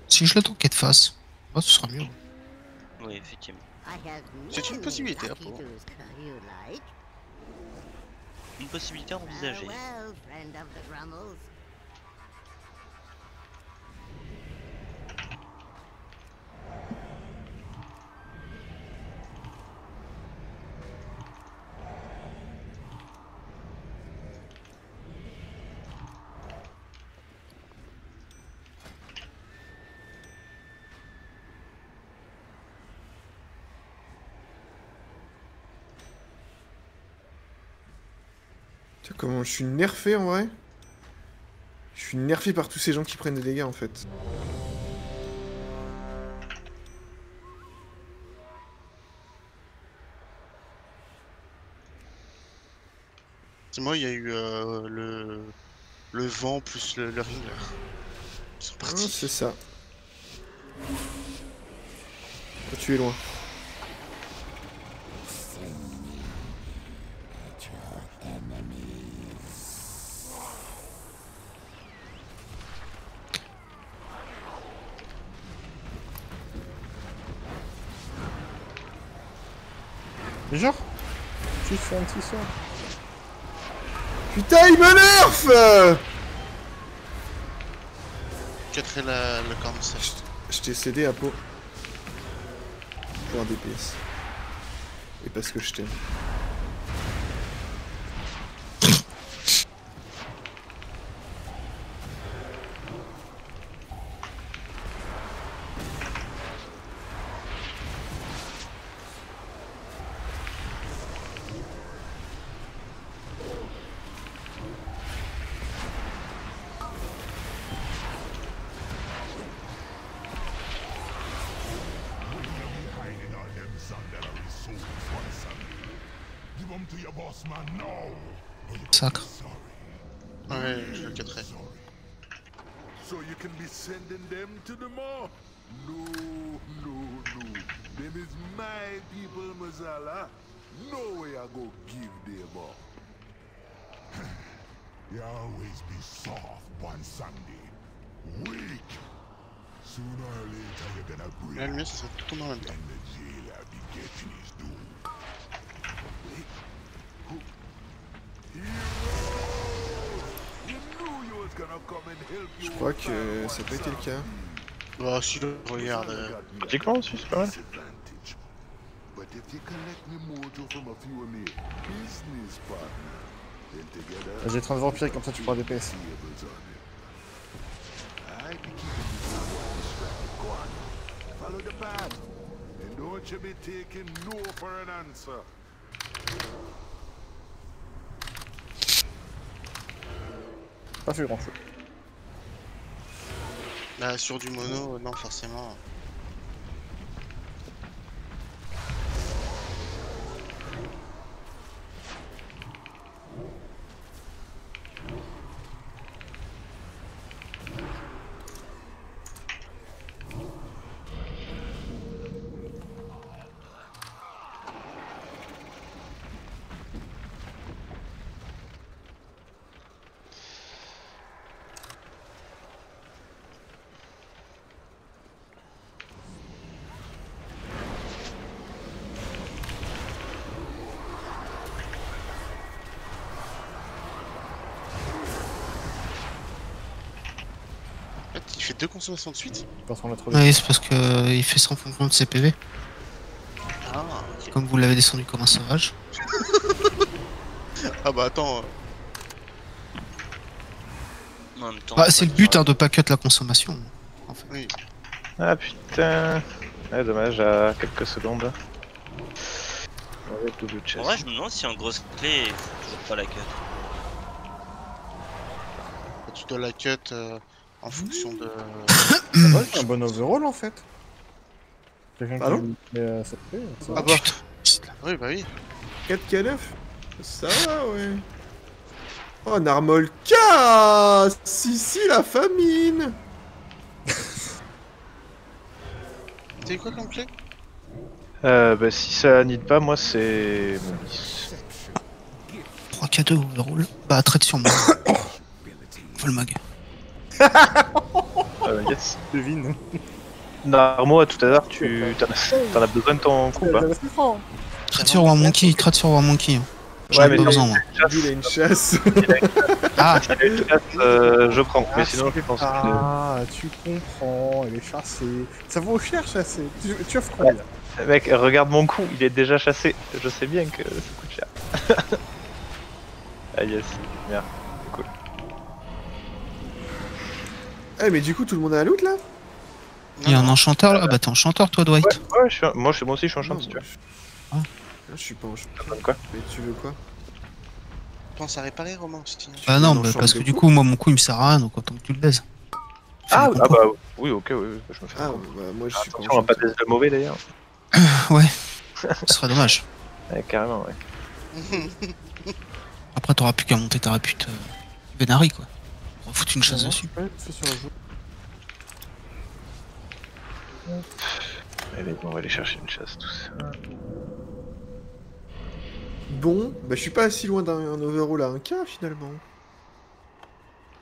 Si je le tankais de face, oh, ce sera mieux. Oui, effectivement. C'est une possibilité, Apo. Une possibilité envisagée. Tu sais comment je suis nerfé en vrai? Je suis nerfé par tous ces gens qui prennent des dégâts en fait. Moi, il y a eu le vent plus le ring. Ils sont Ah, partis. c'est ça. Oh, tu es loin. Mais genre, tu fais un petit sort. Putain, il me nerf! Quêterai le cornichage. Je t'ai cédé à peau. Pour un DPS. Et parce que je t'aime. Sacre. Ouais, je le quêterai. So you can be sending them to the mall? No, no, no. Them is my people, Mazala. No way I go give them up. You always be soft one Sunday. Weak. Sooner or later you're gonna break. Là, le mieux, ça serait tout tomber en même temps. And the jailer be getting his due. Je crois que ça n'a pas été le cas. Oh, si le regarde. Pratiquement aussi, c'est pas mal. Vas-y, train de vampire, comme ça tu prends des DPS. Follow the path, and don't you be taking no for an answer. Pas fait grand chose. Là, sur du mono, non, forcément. En fait, il fait 2 consommations de suite. Parce qu'on a trop Oui, c'est parce que il fait ça en fonction de ses PV. Ah, ok. Comme vous l'avez descendu comme un sauvage. Ah bah attends. En même temps, Bah, c'est le but hein, de pas cut la consommation. En fait. Oui. Ah putain. Ouais, dommage, à quelques secondes. Avec double chest. En vrai, je me demande si en grosse clé, il faut toujours pas la cut. Tu dois la cut en fonction de. Ouais, c'est un bon overall en fait. Quelqu'un Ah non qui met ça te plaît, ça Ah va. bah. Putain. Oui, bah oui. 4K9? Ça va, ouais. Oh, Narmolka! Si, la famine! T'as eu quoi comme clé? Bah si ça nid pas, moi c'est... 3K2 overall. Bah, traite sur moi. Full mag. Yes. Devine. Narmo, à tout à l'heure, t'en as besoin de ton coup, pas? Trade sur War Monkey, trade sur War Monkey. J'en Ouais, ai mais pas besoin, moi. Lui, il a une chasse. Ah, Je prends, mais sinon je pense que... Ah, tu comprends, elle est chassée. Ça vaut cher chasser. Tu offres combien? Mec, regarde mon coup, il est déjà chassé. Je sais bien que ça coûte cher. Ah yes, bien, c'est cool. Eh, mais du coup, tout le monde a la loot là? il y a un enchanteur là. Ah bah t'es enchanteur toi, Dwight. Ouais, moi aussi je suis en champ Non, si tu moi, veux. je suis pas en champ. Ça donne quoi? Mais tu veux quoi? Pense à réparer, Romain aussi. Bah non, dans le bah, champ parce de que du coup. coup, moi mon coup il me sert à rien, donc autant que tu le baises. Fais Ah, des ah compos. bah oui, ok, oui, je me fais. Ah, bah moi je suis pas en Attention, on va champ. pas tester le mauvais d'ailleurs. Ouais, ce serait dommage. Ouais, carrément, ouais. Après, t'auras plus qu'à monter ta répute Vénari quoi. On va foutre une chasse dessus. Ouais, fais sur le jeu. Allez, on va aller chercher une chasse, tout ça. Bon, bah je suis pas si loin d'un overall à 1K finalement.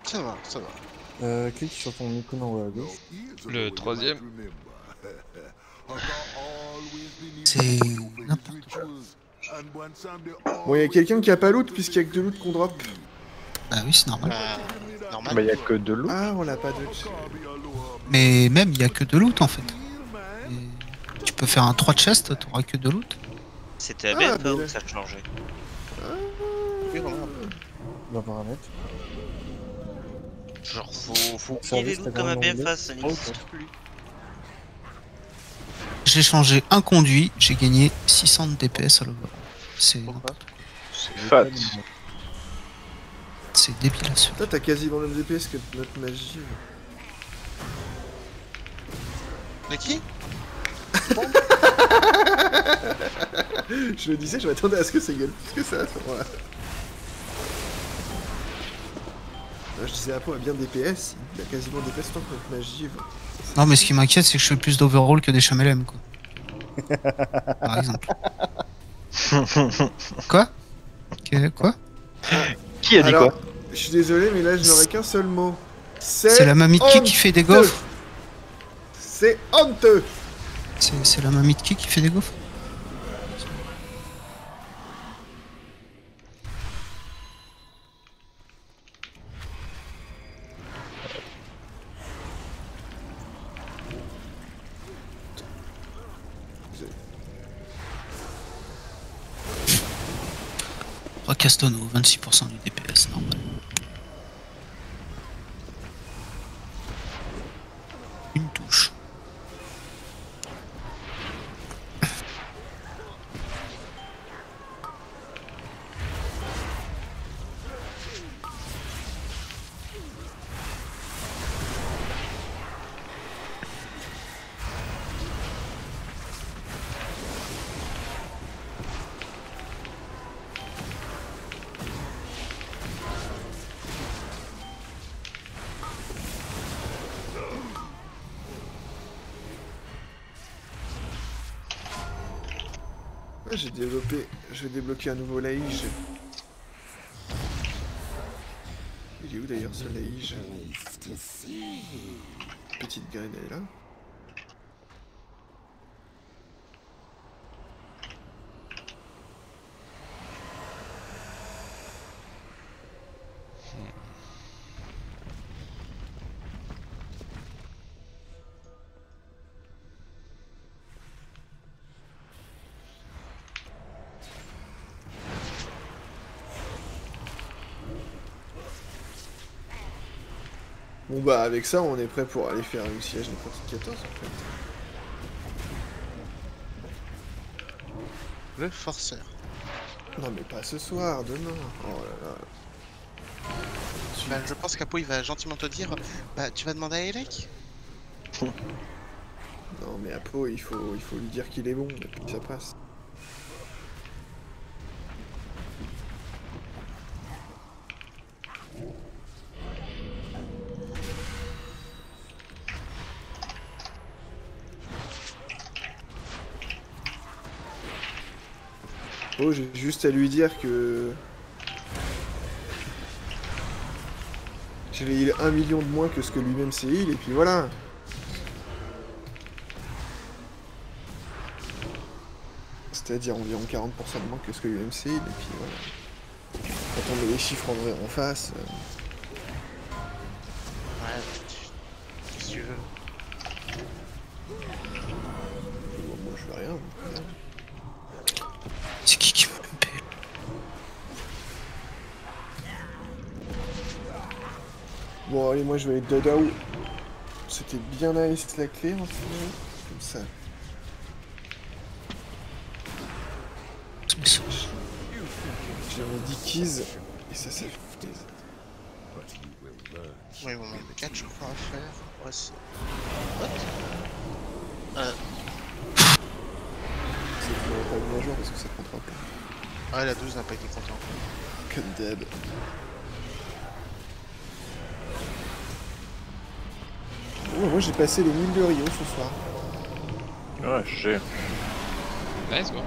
Ça va, ça va. Clique sur ton icône en haut à gauche. Le troisième. C'est n'importe Bon, il y a quelqu'un qui a pas loot puisqu'il y a que de loot qu'on drop. Bah oui, c'est normal. Normal. Bah, y a que de l'eau. Ah, on l'a pas de. Mais même, il y a que de loot en fait. Et tu peux faire un 3 chest, t'auras que de loot. C'était Ah, ABF mais ou là- ça a changé? Oui, Romain. Dans paramètres. Genre faut Service, qu'il les loot t'as comme quand même ABF, ça l'onglet. n'existe plus. J'ai changé un conduit, j'ai gagné 600 de DPS à l'over. C'est C'est fat. c'est débile à ce. Toi, t'as quasiment le même DPS que notre magie. Mais qui? Je me disais, je m'attendais à ce que ça gueule plus que ça à ce moment-là. Je disais, Apo a bien DPS, il a quasiment DPS tant que notre magie. Non, mais ce qui m'inquiète, c'est que je fais plus d'overall que des chamelem, quoi. Par exemple. Quoi? Quoi? Qui a dit Alors, quoi? je suis désolé, mais là, je n'aurai qu'un seul mot. C'est la mamie de qui fait des gaufres? C'est honteux. C'est la mamie de qui fait des gaufres? Castono, 26% du DPS, normal. Une touche. Ah, j'ai développé. Je vais débloquer un nouveau Laïge. Il est où d'ailleurs ce Laïge? Petite graine, elle est là. Bon bah avec ça on est prêt pour aller faire un siège n'importe 14 en fait. Le forceur. Non mais pas ce soir, demain. Oh là là. Bah, je pense qu'Apo il va gentiment te dire bah tu vas demander à Elec. Non mais Apo il faut lui dire qu'il est bon et puis que ça passe. Oh, j'ai juste à lui dire que... Je l'ai heal 1 million de moins que ce que lui-même s'est heal, et puis voilà. C'est-à-dire environ 40% de moins que ce que lui-même s'est heal, et puis voilà. Quand on met les chiffres en face... Ouais, qu'est-ce que tu veux? Moi je veux rien. C'est qui m'a MP? Bon allez, moi je vais aller Dodao. C'était bien nice la clé en fait. Comme ça. J'ai mis 10 keys et ça fait plaisir. Ouais, bon, mais 4 je crois à faire. Ouais, c'est... C'est que j'aurais pas mis à jour parce que ça prend 3 points. Ah, la 12 n'a pas été content. Comme d'hab. Oh, moi j'ai passé les 1000 de Rio ce soir. Ouais, j'ai. Let's go.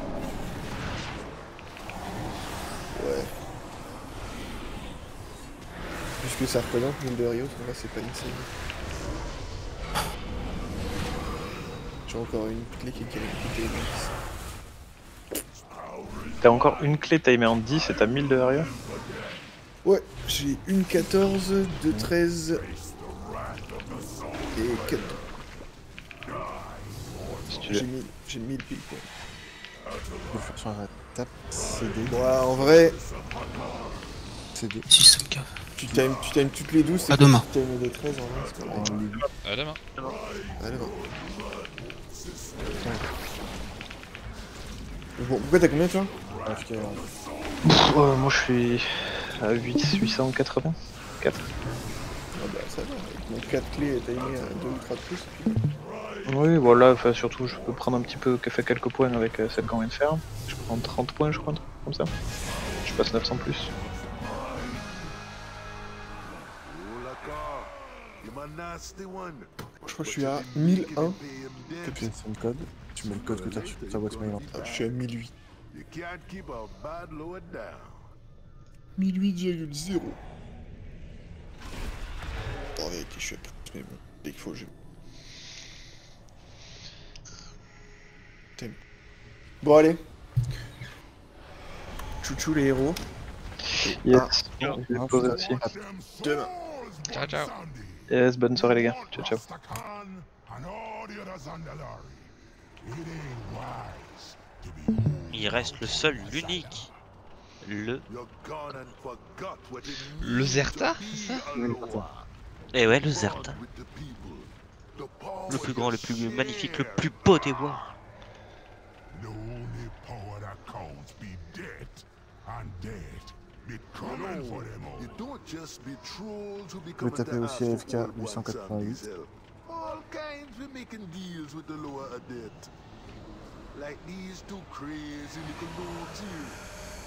Ouais. Puisque ça représente 1000 de Rio, ça va, c'est pas insane. J'ai encore une clé qui est 10. T'as encore une clé timée en 10 et t'as 1000 de area. Ouais, j'ai une 14, 2 13 et 4. Si tu veux. J'ai 1000 pile quoi. Je vais faire sur la tape CD. Bon, en vrai, CD. Si ça me cave. tu times toutes les 12, c'est À demain. tu times les 13 en vrai, c'est pas vrai. À demain. Allez, bon. Bon, pourquoi t'as combien toi? AFK, Moi je suis à 880. 4. Ah bah ça va, avec mon 4 clés et timé à 2 ou 3 de plus. Puis... Oui, voilà, enfin surtout je peux prendre un petit peu, fait quelques points avec celle qu'on vient de faire. Je prends 30 points je crois, un truc comme ça. Je passe 900 plus. Je crois que je suis à 1001. tu pièces le code, tu mets le code que tu as reçu sur ta boîte mail. Ah, je suis à 1008. You can't keep a bad load down. 1008,0. En vérité, je suis à plus, mais bon, dès qu'il faut, je... T'aimes. Bon, allez. Chouchou les héros. Yes, je vais poser aussi. Demain. Ciao, ciao. Yes, bonne soirée les gars. Ciao ciao. Il reste le seul, l'unique. Le... Le Zerta, c'est ça? Eh ouais, le Zerta. Le plus grand, le plus magnifique, le plus beau des bois. Je vais taper aussi AFK 888. All kinds we making deals with the lower adept. Like these two crazy little dudes here.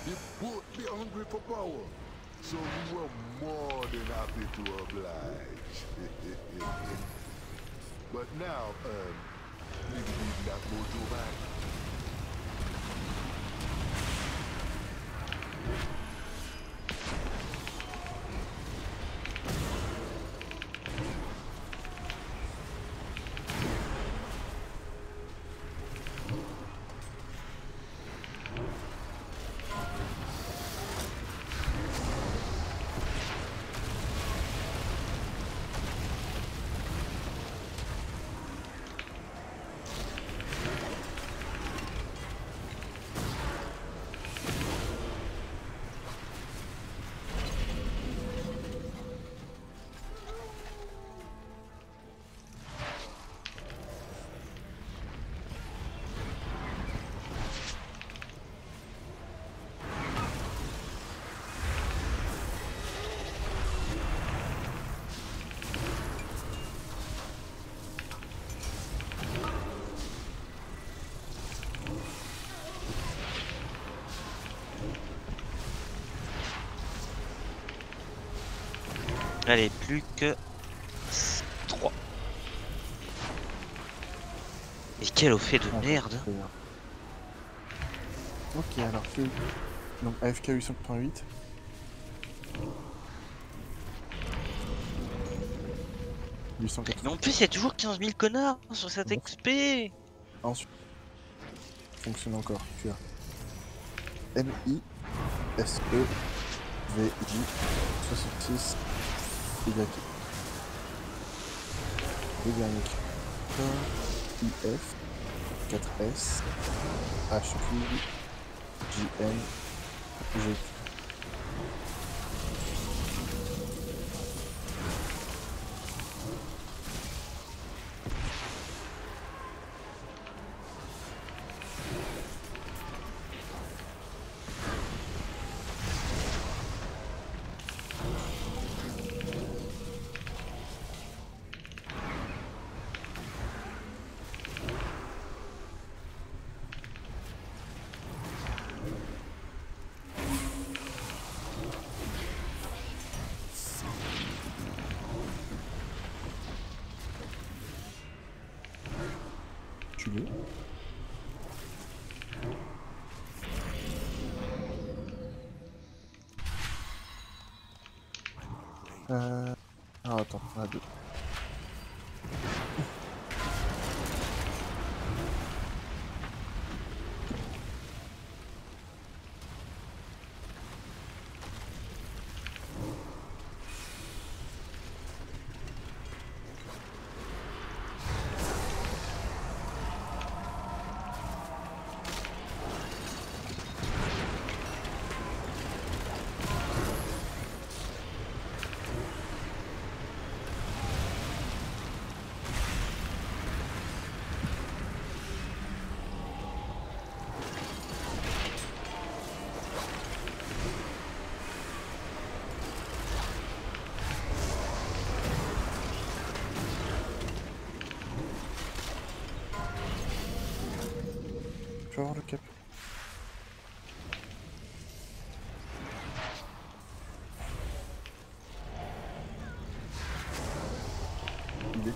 They both be hungry for power. So we were more than happy to oblige. But now, leave that mojo back. Allez, plus que 3. Et quel fait de merde. Ok, alors que... Donc AFK 888. 880. Mais en plus, il y a toujours 15 000 connards sur cette Bon. XP. Ensuite, fonctionne encore. Tu as MISEVJ 66 YT. Le dernier IF 4S HQ JN GQ. Tu l'es. Alors attends, on a deux. Je vais avoir le cap. Il est.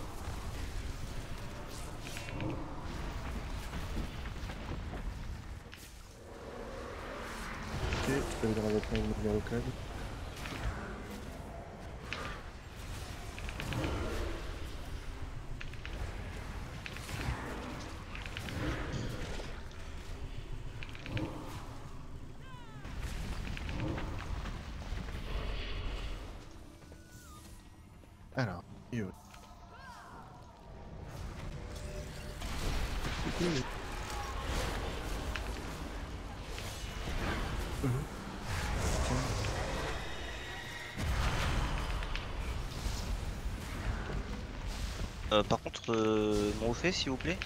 Ok, tu peux aller dans la boîte mail de local. Alors, et ouais. Par contre, mon fait s'il vous plaît.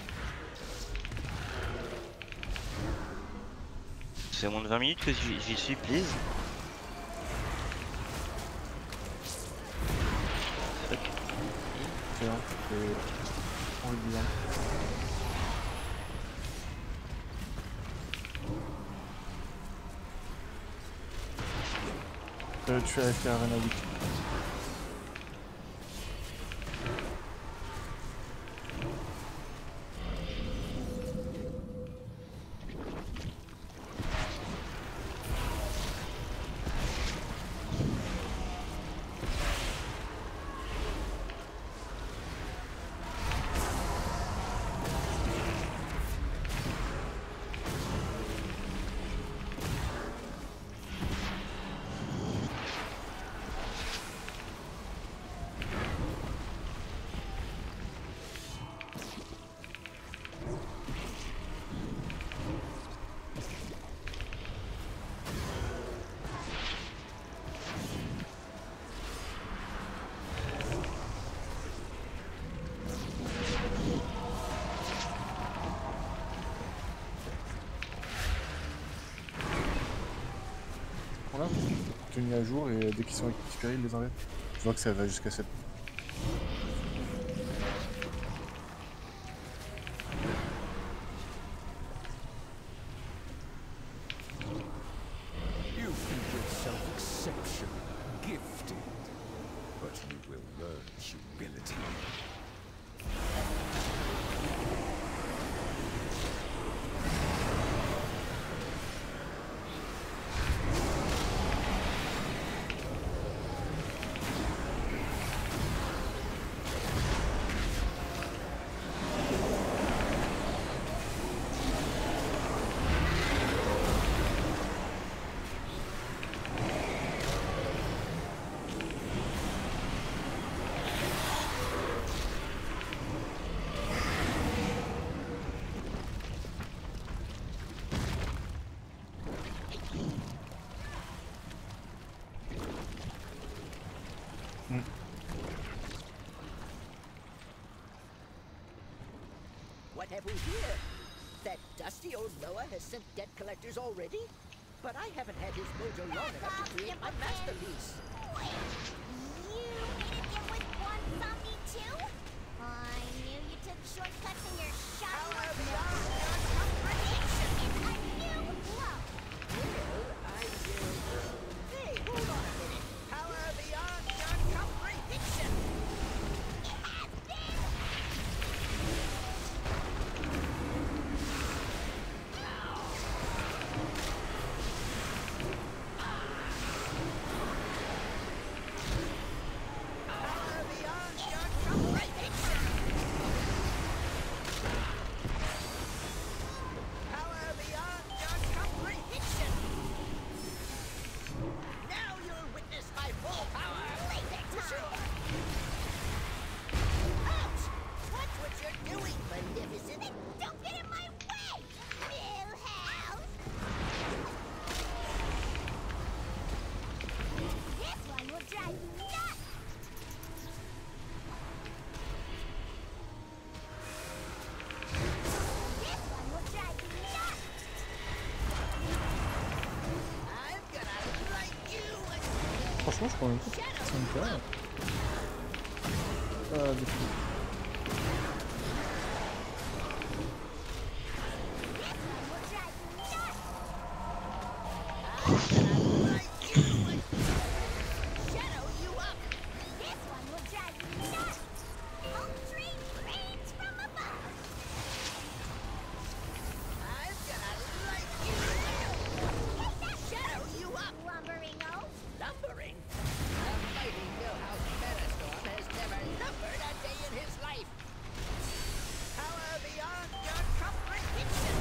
C'est moins de 20 minutes que j'y suis, please. Tiens, et... on le dit, hein. Tu as fait Arena 8. Voilà, tenus à jour et dès qu'ils sont récupérés, ils les enlèvent. Je vois que ça va jusqu'à 7. You think yourself exceptional, gifted, but you will learn humility. have we here? That dusty old Noah has sent debt collectors already? But I haven't had his mojo long enough to create my masterpiece. Wait, you needed him with one zombie too? I knew you took shortcuts in your shot. Power beyond your comprehension! It's a new low. Well, I will... Hey, hold on a minute. Power beyond your comprehension! Power beyond your comprehension! Power beyond your comprehension! Now you'll witness my full power! Sure. Ouch! Watch what you're doing, Magnificent! Don't get in my way, Milhouse. This one will drive you nuts. This one will drive you nuts. I'm gonna light you and Franchement, je prends un coup. Ça me plaît. Pas du tout. This one will drive you nuts. light you and shadow you up. This one will drive you nuts. Ultra rains from above. I'm gonna light you and shadow you up. Lumbering oaf. Lumbering? The mighty Millhouse Metastorm has never lumbered a day in his life. Power beyond your comprehension.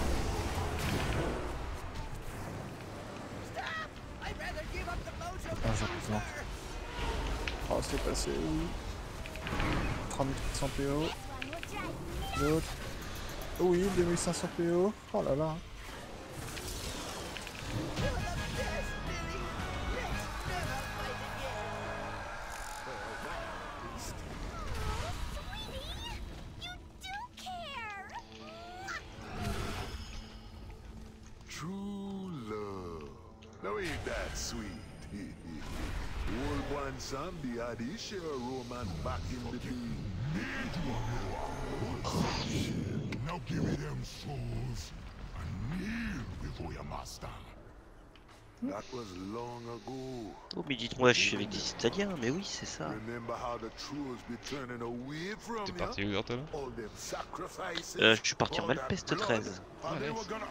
Stop! I'd rather give up the mojo Ah, than j'ai lose besoin. her. Oh, c'est passé, oui. 3400 PO. This one will drive you nuts. L'autre. Oh oui, 2500 PO. Oh là là. You're the best, Billy. Let's never fight again. Sweetie, you do care. True love. Now ain't that sweet? Old one Zombie had his share of romance back in the day. Now give me them souls and kneel before your master. That was long ago. Oh mais dites-moi, je suis avec des Italiens, mais oui c'est ça. Remember how the trolls be turning away from T'es you? parti où, toi là? All them sacrifices. Je suis parti en all that Malpeste blood, 13. and they were gonna-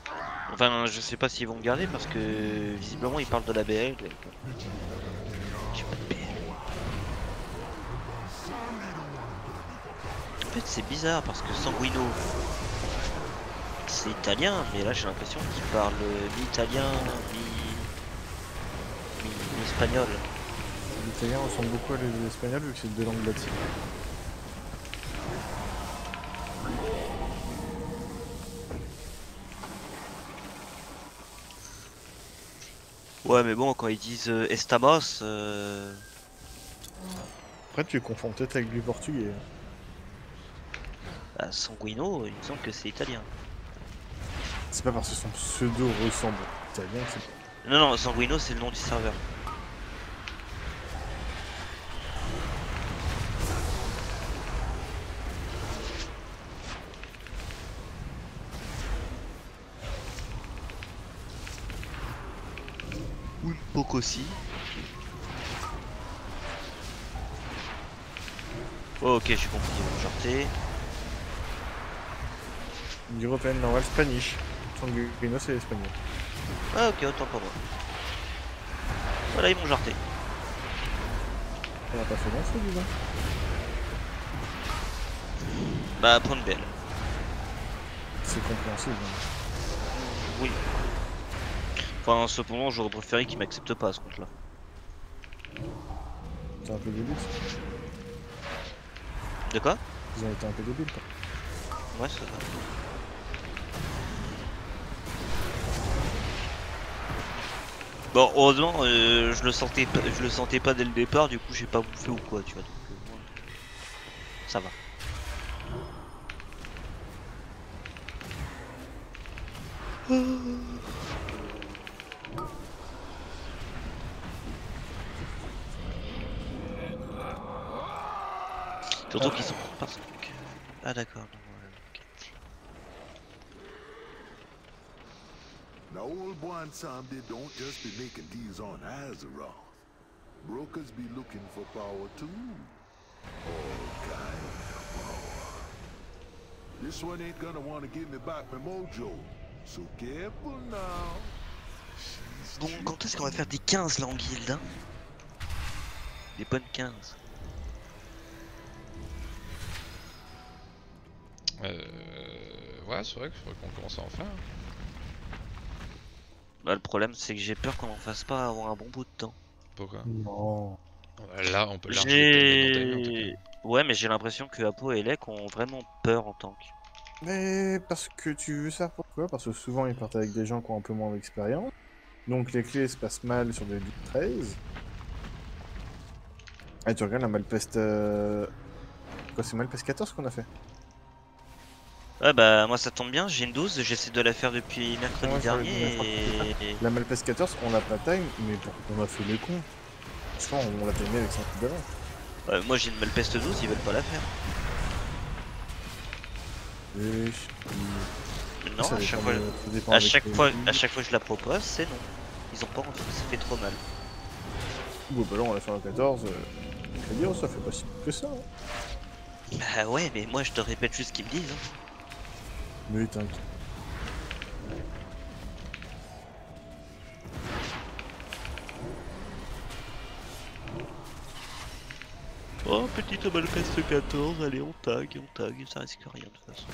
Enfin je sais pas s'ils vont me garder parce que visiblement ils parlent de la BL. J'ai pas de BL. En fait c'est bizarre parce que Sanguino c'est italien, mais là j'ai l'impression qu'il parle mi-italien, mi-espagnol. L'italien ressemble beaucoup à l'espagnol vu que c'est deux langues latines. Ouais mais bon quand ils disent Estamos, Après, tu confonds peut-être avec du portugais. bah, Sanguino il me semble que c'est italien. C'est pas parce que son pseudo ressemble à l'italien que c'est. Non non, Sanguino c'est le nom du serveur. Ou le Pocosi. Oh, ok, j'ai compris, Jarté. Européenne, normale, Spanish. Sanguino, c'est espagnol. Ah ok, autant pour moi. Voilà, ils m'ont jarté. On a pas fait grand chose, dis donc. Bah, point de belle. C'est compréhensible. Hein. Oui. Enfin, cependant, j'aurais préféré qu'ils m'acceptent pas à ce compte-là. C'est un peu débile. De quoi? Ils ont été un peu débiles, quoi. Ouais, c'est ça. Bon, heureusement, je le sentais pas dès le départ, du coup j'ai pas bouffé ou quoi, tu vois. Donc, ça va. Surtout qu'ils sont parce que... Ah d'accord. non, ok. Now, old boy and Sam, they don't just be making deals on Azeroth. Brokers be looking for power too. All kind of power. This one ain't gonna want to give me back my mojo. So careful now. Bon, quand est-ce qu'on va faire des 15 là en guilde, hein? Des bonnes 15. Ouais, c'est vrai qu'il faudrait qu'on commence à en faire. Bah, le problème c'est que j'ai peur qu'on en fasse pas avant un bon bout de temps. Pourquoi? Non. Là, on peut largement timer en tout cas. Ouais, mais j'ai l'impression que Apo et Lek ont vraiment peur en tank. Mais parce que tu veux ça pourquoi? Parce que souvent ils partent avec des gens qui ont un peu moins d'expérience. Donc les clés se passent mal sur des 13. Ah, tu regardes la Malpeste. Quoi, c'est Malpeste 14 qu'on a fait? Ouais, bah moi ça tombe bien, j'ai une 12, j'essaie de la faire depuis mercredi Ouais, dernier et... La Malpeste 14, on l'a pas time, mais on a fait les cons. Franchement, on l'a timé avec 5 coups d'avance. moi j'ai une Malpeste 12, ils veulent pas la faire. Oui. Non, Ça à chaque dépend fois, de- ça dépend à avec chaque les- fois, à chaque fois que je la propose, c'est non. Ils ont pas envie, ça fait trop mal. Bon, bah là, on l'a fait en 14. Je veux dire, ça fait pas si mal que ça. Hein. Bah ouais, mais moi je te répète juste ce qu'ils me disent. Hein. Mais t'inquiète. Oh, petite Malpeste 14, allez on tag, ça risque rien de toute façon.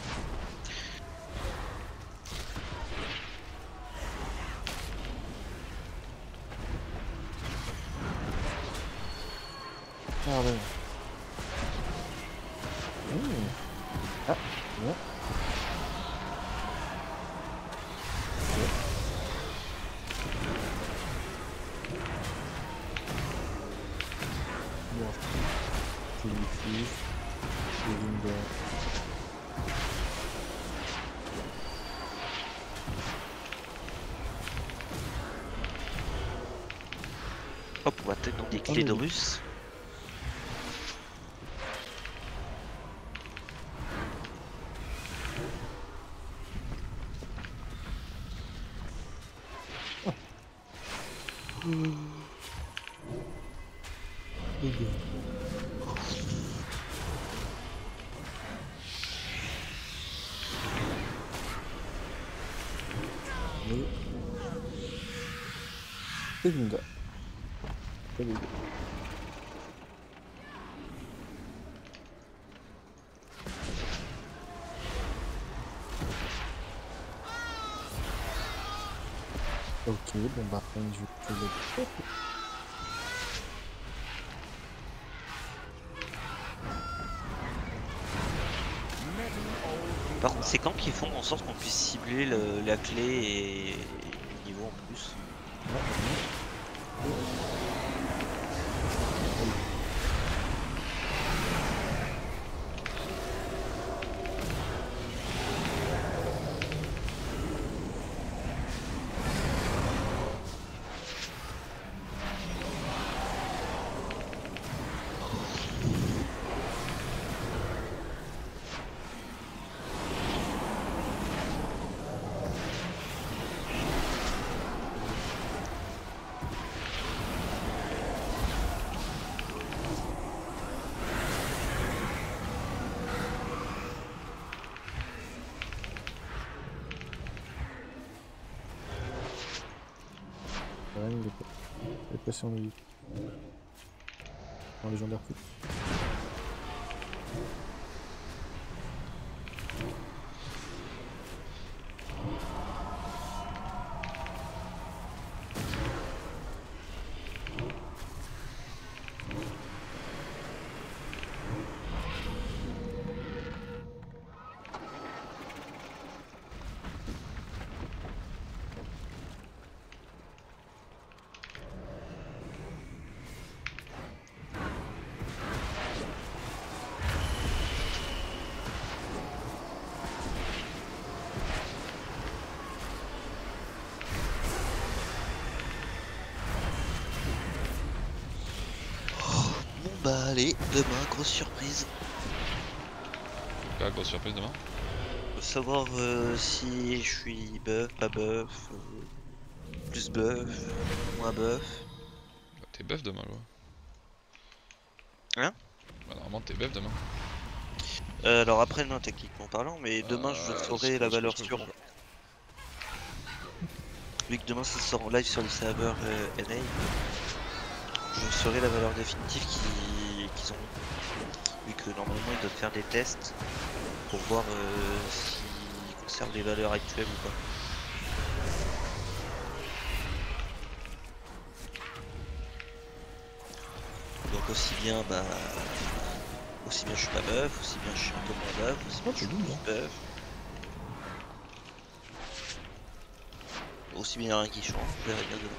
Ah ouais. Ah, bon. Bon. Je l'utilise. Je vais Hop, on va peut-être dans des clés de russe. C'est Linda. Pas de dégâts. Ok, bon bah je vais te le... Par contre, c'est quand qu'ils font en sorte qu'on puisse cibler la clé et le niveau en plus. Ouais, il est passé en élite. En légendaire coup. bah allez, demain, grosse surprise. Quoi, grosse surprise demain? Savoir si je suis buff, pas buff, plus buff, moins buff. Bah, t'es buff demain, Loi. Hein? Bah, normalement, t'es buff demain. Alors après, non, techniquement parlant, mais demain je saurai la valeur sûre. Vu que demain ça sort en live sur le serveur NA, je saurai la valeur définitive qu'ils ont. Vu que normalement ils doivent faire des tests pour voir s'ils conservent les valeurs actuelles ou pas. Donc aussi bien je suis pas buff, aussi bien je suis un peu moins buff, aussi bien je suis plus buff. Aussi bien il y a rien qui change, je verrai bien demain.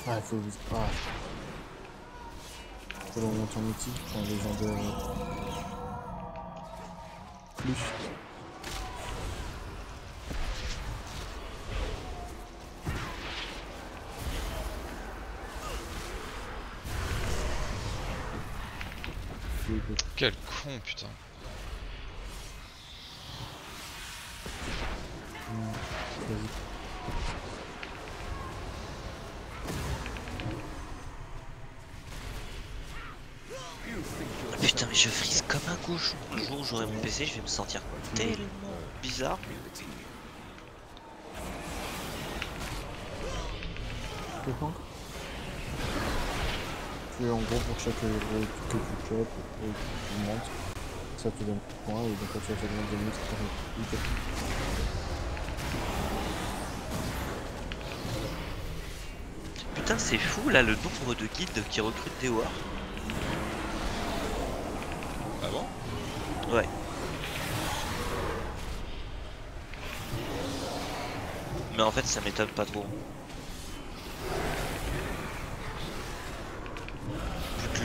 Ah, il faut... Ah. Faut le remonter en mythique, en légendaire... Plus. Quel con, putain. Vas-y. Putain mais je frise comme un cochon. Le jour où j'aurai mon PC, je vais me sentir tellement bizarre. Tu en gros pour chaque héros que tu chopes, tu montes, ça te donne des points, et donc quand tu as fait des ennemis, ça te fait. Putain c'est fou là le nombre de guildes qui recrutent des wards. Ah bon? Ouais. Mais en fait ça m'étonne pas trop. Vu que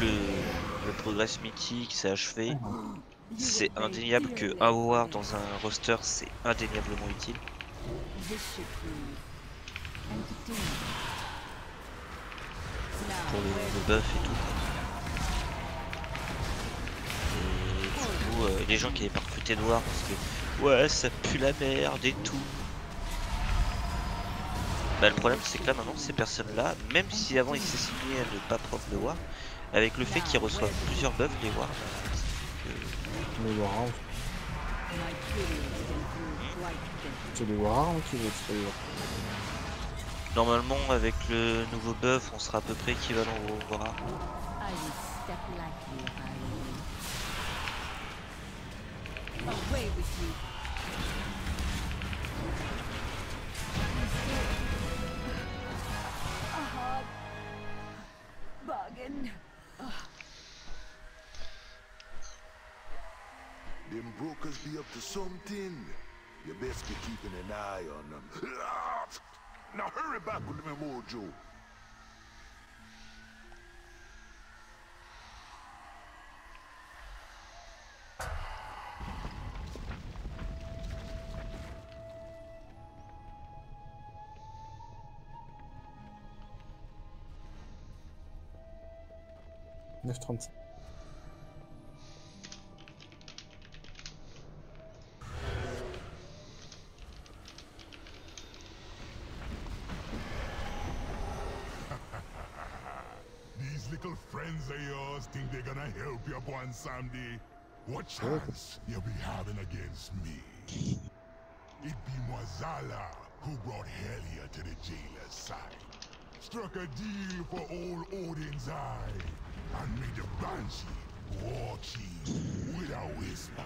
le progress mythique s'est achevé, c'est indéniable que un ward dans un roster c'est indéniablement utile. Pour le buff et tout. Et du coup, les gens qui avaient pas recruté de War parce que ouais, ça pue la merde et tout. Bah, le problème, c'est que là maintenant, ces personnes-là, même si avant ils s'estimaient à ne pas prof de War, avec le fait qu'ils reçoivent plusieurs buffs, les War, Les Warhounds. C'est les Warhounds qui vont se faire. normalement, avec le nouveau buff, on sera à peu près équivalent au War. Them brokers be up to something. You best be keeping an eye on them. Now hurry back with me, Mojo. 9,35. These little friends of yours think they're gonna help you upon someday. What chance you be having against me? It be Mwazala who brought Helia to the jailer's side. Struck a deal for old Odin's eye and made the Banshee walk you with a whisper.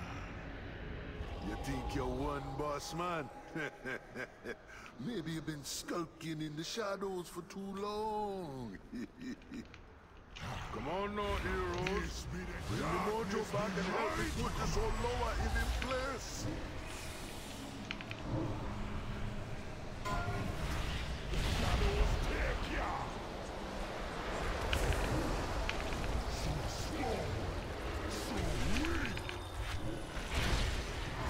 You think you're one boss man? Maybe you've been skulking in the shadows for too long. Come on now, heroes. Bring the mojo back and help me put this old lower in place. Shadows take ya. So slow, so weak.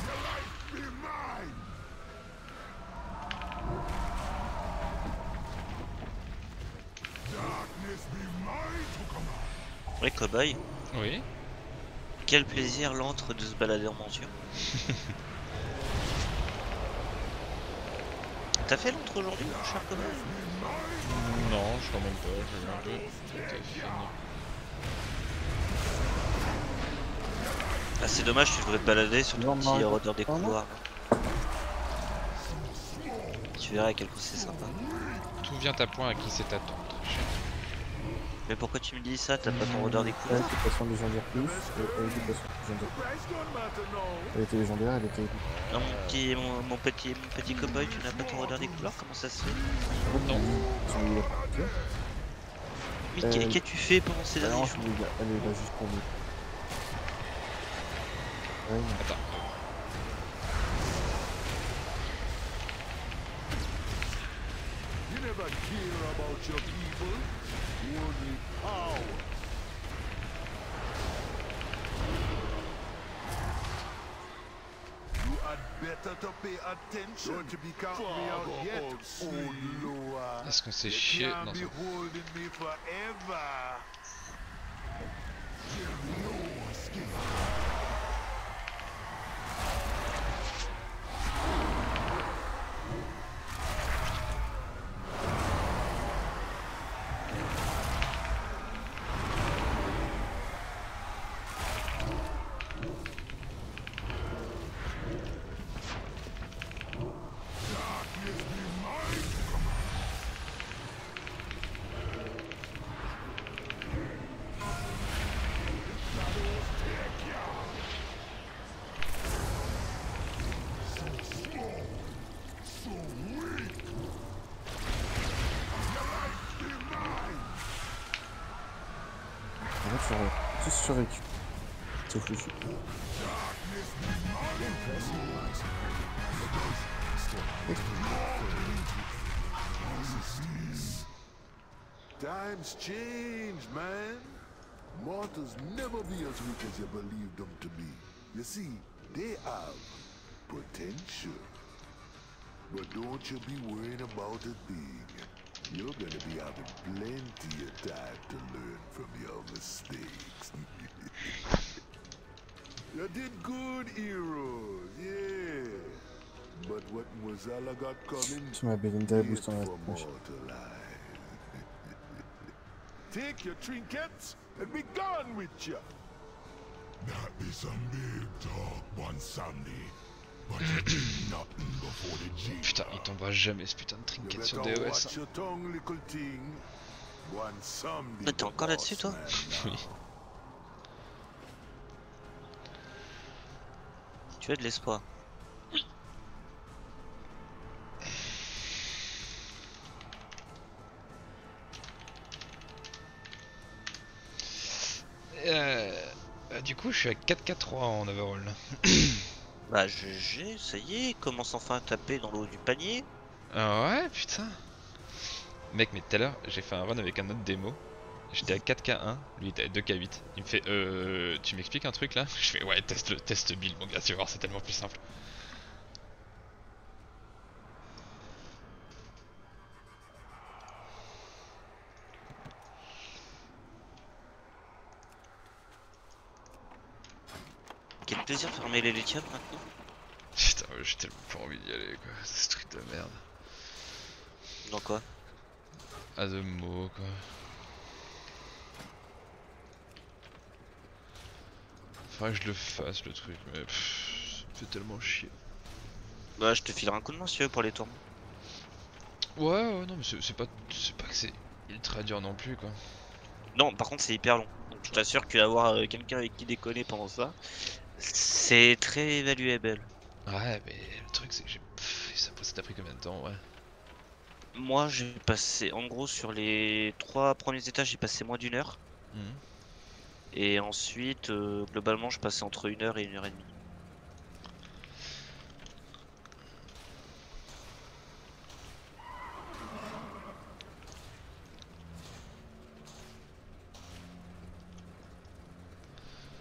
Your life be mine. Darkness be mine to command. Ouais, Cowboy, Oui. quel plaisir l'antre de se balader en mention. T'as fait l'antre aujourd'hui, mon cher Cowboy? Non, je crois même pas, j'ai eu un peu. C'était fini. Ah, c'est dommage, tu devrais te balader sur ton petit rôdeur des couloirs. Tu verras à quel coup c'est sympa. Tout vient à point à qui c'est attendre. Mais pourquoi tu me dis ça? T'as pas ton rôdeur des Ouais, couloirs? c'est passion légendaire plus. Et éducation légendaire. Elle était légendaire, elle était. Non, mon petit cowboy, tu n'as pas ton rôdeur des couloirs? Comment ça se fait? Non. Mais qu'as-tu fait pendant ces derniers Non, jours? elle est là juste pour nous. Ouais, Attends. You never care about your people, only power. You had better to pay attention. Don't you be counting me out yet, old Loa. Est-ce qu'on s'est You chié? can't Non, be c'est holding me forever. Loa skin. tous survécu. Sauf le chou. Times change, man. Mortals never be as weak as you believe them to be. You see, they have potential. But don't you be worrying about a thing. You're gonna be having plenty of time to learn from your mistakes. You did good, heroes, yeah. But what Mozala got coming, Tu m'as Belinda boost en for reste. mortal eye. Take your trinkets and be gone with you. That be some big talk one Sunday, but you did nothing before the G. Putain, il tombera jamais ce putain de You trinket sur better DOS. watch your tongue, little thing. One Sunday. Ah, t'es encore là-dessus, toi? Oui. Tu as de l'espoir. Du coup, je suis à 4-4-3 en overall. Bah GG, ça y est, commence enfin à taper dans le haut du panier. Ah ouais, putain. Mec, mais tout à l'heure, j'ai fait un run avec un autre démo. J'étais à 4K1, lui il était à 2K8. Il me fait tu m'expliques un truc là? Je fais ouais, teste build mon gars, tu vas voir, c'est tellement plus simple. plaisir de fermer les lithiums maintenant. Putain, ouais, j'ai tellement pas envie d'y aller quoi, c'est ce truc de merde. Dans quoi? À de mots quoi. Faudrait que je le fasse le truc, mais ça me fait tellement chier. Bah, je te filerai un coup de main si tu veux pour les tourments. Ouais, non, mais c'est pas que c'est ultra dur non plus quoi. Non, par contre, c'est hyper long. Donc, je t'assure qu'avoir quelqu'un avec qui déconner pendant ça, c'est très valuable. Ouais, mais le truc c'est que ça t'a pris combien de temps, ouais? Moi, j'ai passé, en gros, sur les 3 premiers étages, j'ai passé moins d'1 heure. Mhm. Et ensuite, globalement, je passais entre 1 heure et 1 heure et demie.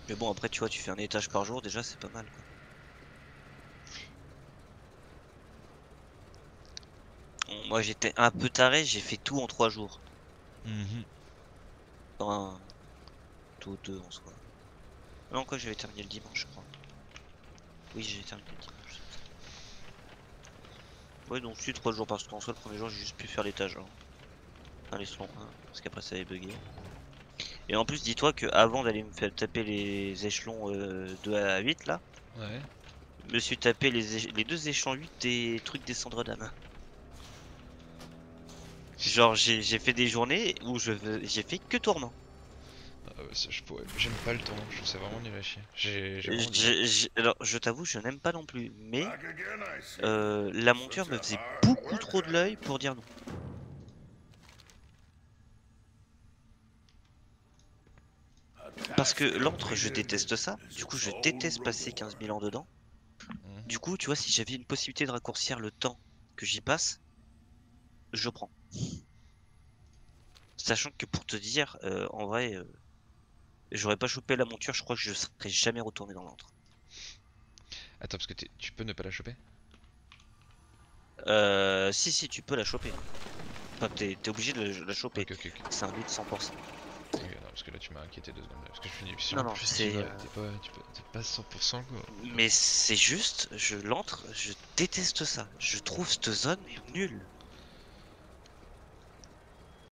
Mais bon, après, tu vois, tu fais un étage par jour, déjà, c'est pas mal, quoi. Bon, moi, j'étais un peu taré, j'ai fait tout en 3 jours. Mhm. Enfin, tout 2 en soi. Non, quoi, j'avais terminé le dimanche, je crois. Oui, j'ai terminé le dimanche. Ouais, donc si 3 jours parce qu'en soi, le premier jour, j'ai juste pu faire l'étage 1. Enfin, les slons 1, parce qu'après, ça avait bugué. Et en plus, dis-toi que avant d'aller me faire taper les échelons 2 à 8 là, Ouais. je me suis tapé les 2 échelons 8 des trucs des cendres d'âme. Genre j'ai fait des journées où j'ai fait que tourment. Ah ouais, ça je pourrais. J'aime pas le tournant, je trouve ça vraiment nul à chier. J'ai vraiment du mal. Alors je t'avoue, je n'aime pas non plus, mais la monture me faisait beaucoup trop de l'œil pour dire non. Parce que l'antre, je déteste ça. Du coup, je déteste passer 15 000 ans dedans. Mhm. Du coup, tu vois, si j'avais une possibilité de raccourcir le temps que j'y passe, je prends. Sachant que pour te dire, en vrai, j'aurais pas chopé la monture, je crois que je serais jamais retourné dans l'antre. Attends, parce que tu peux ne pas la choper? Si, tu peux la choper. Enfin, t'es obligé de la choper. Ok. C'est un loot 100%. Ok, non, parce que là tu m'as inquiété 2 secondes. Parce que je finis si Non, en non, plus c'est, t'es pas 100% quoi. Mais c'est juste, je l'entre, je déteste ça. Je trouve cette zone nulle.